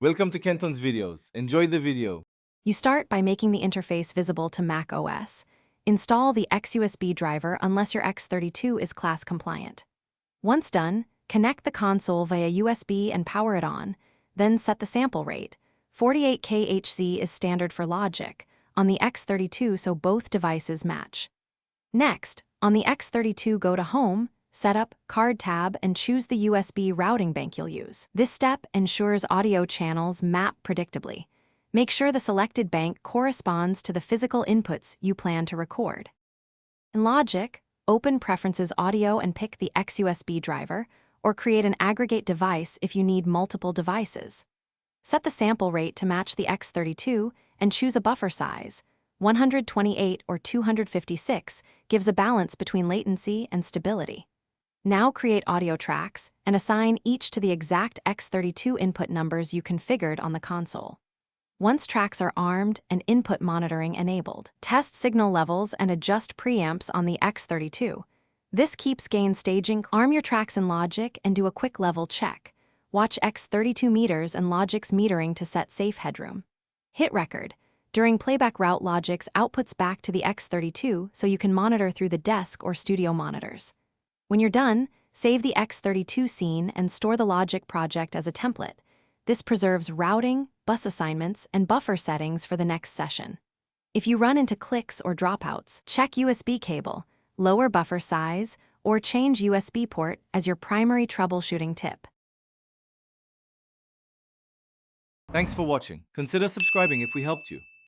Welcome to Kenton's videos. Enjoy the video. You start by making the interface visible to Mac OS. Install the XUSB driver unless your X32 is class compliant. Once done, connect the console via USB and power it on, then set the sample rate. 48 kHz is standard for Logic on the X32 so both devices match. Next, on the X32 go to Home, Setup, Card tab and choose the USB routing bank you'll use. This step ensures audio channels map predictably. Make sure the selected bank corresponds to the physical inputs you plan to record. In Logic, open Preferences Audio and pick the XUSB driver, or create an aggregate device if you need multiple devices. Set the sample rate to match the X32 and choose a buffer size. 128 or 256 gives a balance between latency and stability. Now create audio tracks and assign each to the exact X32 input numbers you configured on the console. Once tracks are armed and input monitoring enabled, test signal levels and adjust preamps on the X32. This keeps gain staging. Arm your tracks in Logic and do a quick level check. Watch X32 meters and Logic's metering to set safe headroom. Hit record. During playback route, Logic's outputs back to the X32 so you can monitor through the desk or studio monitors. When you're done, save the X32 scene and store the Logic project as a template. This preserves routing, bus assignments, and buffer settings for the next session. If you run into clicks or dropouts, check USB cable, lower buffer size, or change USB port as your primary troubleshooting tip. Thanks for watching. Consider subscribing if we helped you.